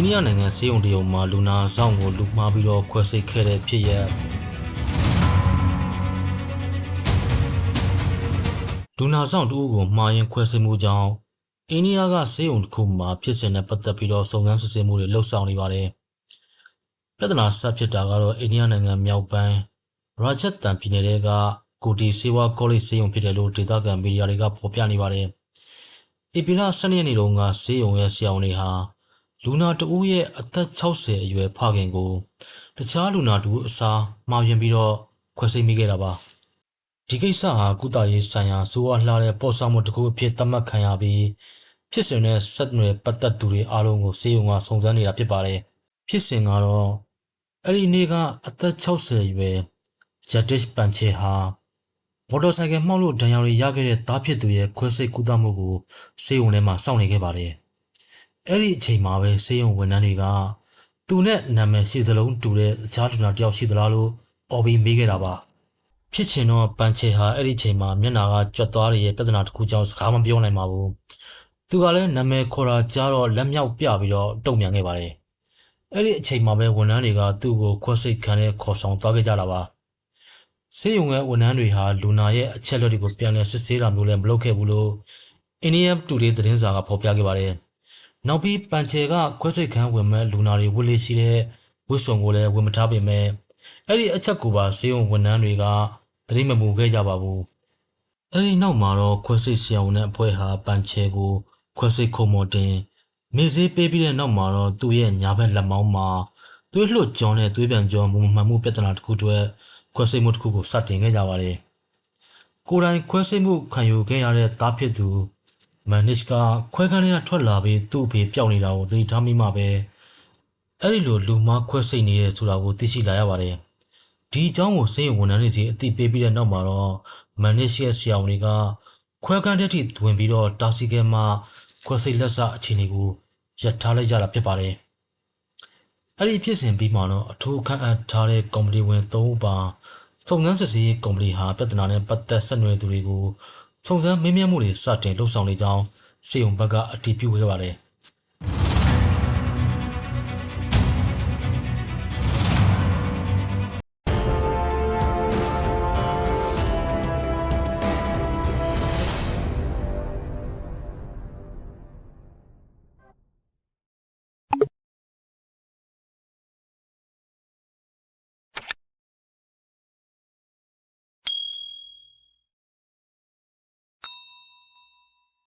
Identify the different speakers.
Speaker 1: အိန္ဒိယနိုင်ငံစေယုံတရုံမှာလူနာဆောင်ကိုလူမှားပြီးတော့ခွဲစိတ်ခဲ့တဲ့ဖြစ်ရပ်လူနာဆောင်တူကိုမှားရင်ခွဲစိတ်မှုကြောင့်အိန္ဒိယကစေယုံတစ်ခုမှာဖြစ်စဉ်နဲ့ပတ်သက်ပြီးတော့စုံစမ်းစစ်ဆေးမှုတွေလှုပ်ဆောင်နေပါတယ်။ပြဿနာဆက်ဖြစ်တာကတော့အိန္ဒိယနိုင်ငံမြောက်ပိုင်းရာဂျတ်တန်ပြည်နယ်ကကိုတီစေဝါကောလိပ်စေယုံဖြစ်တယ်လို့ဒေသခံမီဒီယာတွေကဖော်ပြနေပါတယ်။ဧပြီလ12ရက်နေ့တုန်းကစေယုံရဲ့ဆရာဝန်တွေဟာလူနာတဦးရဲ့အသက်60အရွယ်ဖခင်ကိုတခြားလူနာတူအစားမှားယွင်းပြီးတော့ခွဲစိတ်မိခဲ့တာပါဒီကိစ္စဟာကုသရေးဆိုင်ရာစိုးဝါလှတဲ့ပေါ်ဆောင်မှုတစ်ခုအဖြစ်သတ်မှတ်ခံရပြီးဖြစ်စဉ်နဲ့ဆက်နွယ်ပတ်သက်သူတွေအားလုံးကိုစေယုံကစုံစမ်းနေတာဖြစ်ပါတယ်ဖြစ်စဉ်ကတော့အဲ့ဒီနေ့ကအသက်60အရွယ်ဂျက်ဒစ်ပန်ချေဟာမော်တော်ဆိုင်ကယ်မှောက်လို့ဒဏ်ရာတွေရခဲ့တဲ့သားဖြစ်သူရဲ့ခွဲစိတ်ကုသမှုကိုစေယုံထဲမှာစောင့်နေခဲ့ပါတယ်အဲ့ဒီအချိန်မှာပဲစေယုံဝန်ထမ်းတွေကသူနဲ့နာမည်ရှိစလုံးတူတဲ့အခြားလူနာတယောက်ရှိသလားလို့အော်ပြီးမေးခဲ့တာပါဖြစ်ချင်တော့ပန်ချေဟာအဲ့ဒီအချိန်မှာမျက်နှာကကြွက်သွားရဲ့ပြဿနာတစ်ခုကြောင့်စကားမပြောနိုင်ပါဘူးသူကလည်းနာမည်ခေါ်တာကြားတော့လက်မြောက်ပြပြီးတော့တုံ့ပြန်ခဲ့ပါတယ်အဲ့ဒီအချိန်မှာပဲဝန်ထမ်းတွေကသူ့ကိုခွဲစိတ်ခံနဲ့ခေါ်ဆောင်သွားခဲ့ကြတာပါစေယုံရဲ့ဝန်ထမ်းတွေဟာလူနာရဲ့အချက်လက်တွေကိုပြန်လည်စစ်ဆေးတာမျိုးလည်းမလုပ်ခဲ့ဘူးလို့ Indian Today သတင်းစာကဖော်ပြခဲ့ပါတယ်နောက်ပြီးပန်ချေကခွဲစိတ်ခန်းဝင်မဲ့လူနာတွေဝတ်လေးရှိတဲ့ဝတ်စုံကိုလည်းဝင်မထားပေမဲ့အဲ့ဒီအချက်ကိုပါစေယုံဝန်ထမ်းတွေကသတိမမူခဲ့ကြပါဘူးအဲ့ဒီနောက်မှာတော့ခွဲစိတ်ဆရာဝန်နဲ့အဖွဲ့ဟာပန်ချေကိုခွဲစိတ်ခုံမော်တင်မေးစေးပေးပြီးတဲ့နောက်မှာတော့သူ့ရဲ့ညာဘက်လက်မောင်းမှာသွေးလွှတ်ကြောနဲ့သွေးပြန်ကြောမမှန်မှုပြဿနာတစ်ခုတည်းခွဲစိတ်မှုတစ်ခုကိုစတင်ခဲ့ကြပါတယ်ကိုယ်တိုင်ခွဲစိတ်မှုခံယူခဲ့ရတဲ့တားဖြစ်သူမန်နစ်ကခွဲခန်းထဲကထွက်လာပြီးသူ့အဖေပျောက်နေတာကိုသတိထားမိမှပဲအဲ့ဒီလိုလူမခွဲစိတ်နေတယ်ဆိုတာကိုသိရှိလာရပါတယ်ဒီအကြောင်းကိုစေယုံဝန်ထမ်းတွေစီအသိပေးပြီးတဲ့နောက်မှာတော့မန်နစ်ရဲ့ဆရာဝန်တွေကခွဲခန်းထဲထိဝင်ပြီးတော့တာစီကဲမှာခွဲစိတ်လက်စအခြေအနေကိုရပ်ထားလိုက်ကြတာဖြစ်ပါတယ်အဲ့ဒီဖြစ်စဉ်ပြီးမှတော့အထူးခန့်အပ်ထားတဲ့ကော်မတီဝင်3ဦးပါစုံစမ်းစစ်ဆေးရေးကော်မတီဟာပြဿနာနဲ့ပတ်သက်ဆက်နွယ်သူတွေကိုစုံစမ်းမေးမြန်းမှုတွေစတင်လှုပ်ဆောင်နေကြောင်းစေယုံဘက်ကအတည်ပြုခဲ့ပါတယ်